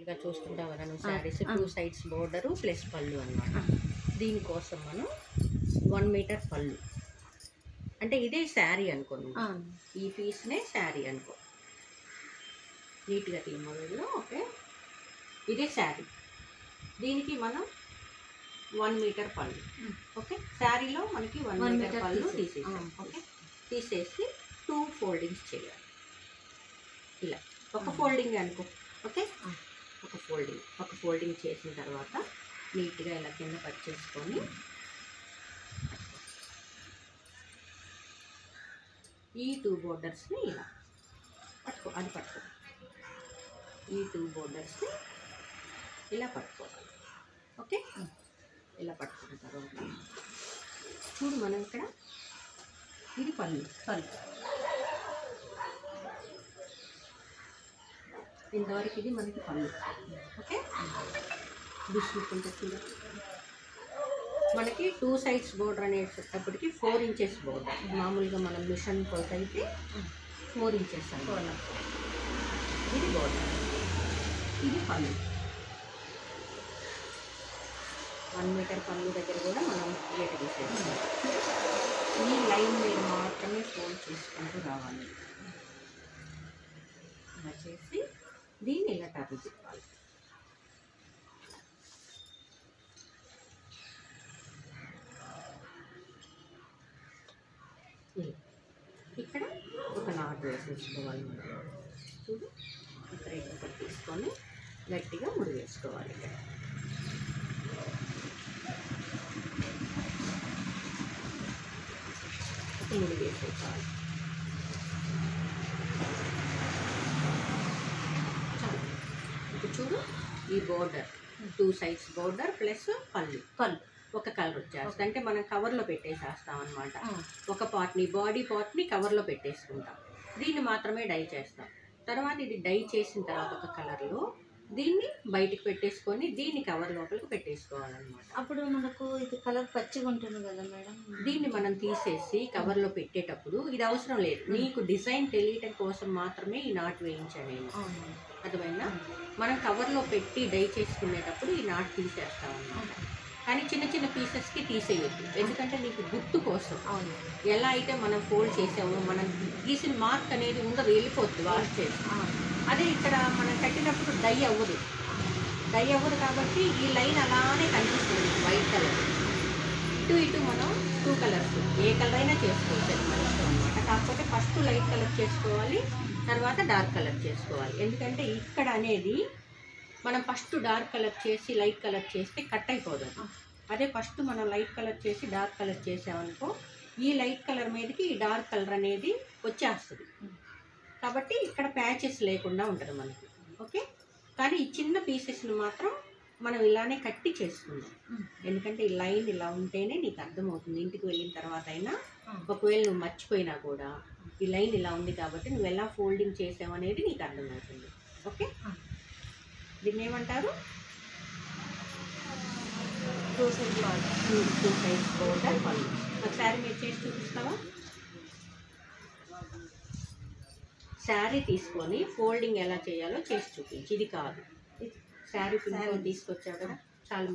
ఇలా చూస్తుంటావు కదా నువ్వు శారీస్ 2 సైడ్స్ బోర్డరు ప్లస్ పళ్ళు అన్నమాట. దీనికోసం మనం 1 మీటర్ పళ్ళు అంటే ఇదే శారీ అనుకోండి. ఈ పీస్నే శారీ అనుకో. నీట్గా తీయమలో ఓకే. ఇదే శారీ, దీనికి మనం 1 మీటర్ పళ్ళు. ఓకే, శారీలో మనకి 1 మీటర్ పళ్ళు తీసేసాం. ఓకే, తీసేసి 2 ఫోల్డింగ్స్ చేయాలి. ఇలా ఒక ఫోల్డింగ్ అనుకో. ఓకే, ఒక ఫోల్డింగ్ చేసిన తర్వాత నీట్గా ఇలా కింద కట్ చేసుకొని ఈ 2 బోర్డర్స్ని ఇలా పట్టుకో. అది పట్టుకో, ఈ 2 బోర్డర్స్ని ఇలా పట్టుకోవాలి. ఓకే, ఇలా పట్టుకున్న తర్వాత చూడు మనం ఇక్కడ ఇది పళ్ళు ఇంతవరకు ఇది మనకి పళ్ళు. ఓకే, చూసుకుంటే చూడ మనకి 2 సైడ్స్ బోర్డర్ అనేటప్పటికి 4 ఇంచెస్ బోర్డర్. మామూలుగా మనం మిషన్ కొలత అయితే 4 ఇంచెస్ అనుకోవాలి. ఇది బోర్డర్, ఇది పళ్ళు. 1 మీటర్ పళ్ళు దగ్గర కూడా మనం గీత తీసేస్తాం. ఈ లైన్ మీద మాత్రమే ఫోల్డ్ చేసుకుంటూ రావాలి. ఇలా చేసి దీన్ని ఇలా టర్న్ తిప్పాలి. ఇక్కడ ఒక నాట్ వేసేసుకోవాలి. చూడు, ఇక్కడ ఒకటి తీసుకొని గట్టిగా ముడి వేసుకోవాలి. ఇక్కడ ముడి వేసేసుకోవాలి. ఇప్పుడు చూడు, ఈ బోర్డర్ 2 సైడ్స్ బోర్డర్ ప్లస్ పళ్ళు ఒక కలర్ వచ్చేస్తుంది. అంటే మనం కవర్లో పెట్టేసేస్తాం అనమాట. ఒక పార్ట్ని, బాడీ పార్ట్ని కవర్లో పెట్టేసుకుంటాం. దీన్ని మాత్రమే డై చేస్తాం. తర్వాత ఇది డై చేసిన తర్వాత ఒక కలర్లో దీన్ని బయటికి పెట్టేసుకొని దీన్ని కవర్ లోపలికి పెట్టేసుకోవాలన్నమాట. అప్పుడు మనకు ఇది కలర్ పచ్చిగా ఉంటుంది కదా మేడం. దీన్ని మనం తీసేసి కవర్లో పెట్టేటప్పుడు ఇది అవసరం లేదు. నీకు డిజైన్ తెలియటం కోసం మాత్రమే ఈ నాట్ వేయించాను. అర్థమైందా? మనం కవర్లో పెట్టి డై చేసుకునేటప్పుడు ఈ నాట్ తీసేస్తాం అన్నమాట. కానీ చిన్న చిన్న పీసెస్కి తీసేయొద్దు, ఎందుకంటే నీకు గుర్తు కోసం. ఎలా అయితే మనం ఫోల్డ్ చేసామో మనం గీసిన మార్క్ అనేది ఉండదు, వెళ్ళిపోద్ది వాష్ చేసి. అదే ఇక్కడ మనం కట్టినప్పుడు డై అవ్వదు కాబట్టి ఈ లైన్ అలానే కనిపిస్తుంది. వైట్ కలర్ ఇటు మనం 2 కలర్స్ ఏ కలర్ అయినా చేసుకోవచ్చు, అది మన ఇష్టం అనమాట. కాకపోతే ఫస్ట్ లైట్ కలర్ చేసుకోవాలి, తర్వాత డార్క్ కలర్ చేసుకోవాలి. ఎందుకంటే ఇక్కడ అనేది మనం ఫస్ట్ డార్క్ కలర్ చేసి లైట్ కలర్ చేస్తే కట్ అయిపోతుంది. అదే ఫస్ట్ మనం లైట్ కలర్ చేసి డార్క్ కలర్ చేసామనుకో, ఈ లైట్ కలర్ మీదకి ఈ డార్క్ కలర్ అనేది వచ్చేస్తుంది. కాబట్టి ఇక్కడ ప్యాచెస్ లేకుండా ఉంటుంది మనకి. ఓకే, కానీ ఈ చిన్న పీసెస్ని మాత్రం మనం ఇలానే కట్టి చేసుకుందాం. ఎందుకంటే ఈ లైన్ ఇలా ఉంటేనే నీకు అర్థమవుతుంది. ఇంటికి వెళ్ళిన తర్వాత అయినా ఒకవేళ నువ్వు మర్చిపోయినా కూడా ఈ లైన్ ఇలా ఉంది కాబట్టి నువ్వు ఎలా ఫోల్డింగ్ చేసావు అనేది నీకు అర్థమవుతుంది. ఓకే, దీన్ని ఏమంటారు? 2 సైడ్స్ బోర్డర్ పళ్ళు. ఒకసారి మీరు చేసి చూపిస్తావా? శారీ తీసుకొని ఫోల్డింగ్ ఎలా చేయాలో చేసి చూపించి. ఇది కాదు, శారీ తీసుకొచ్చావు కదా, చాలు.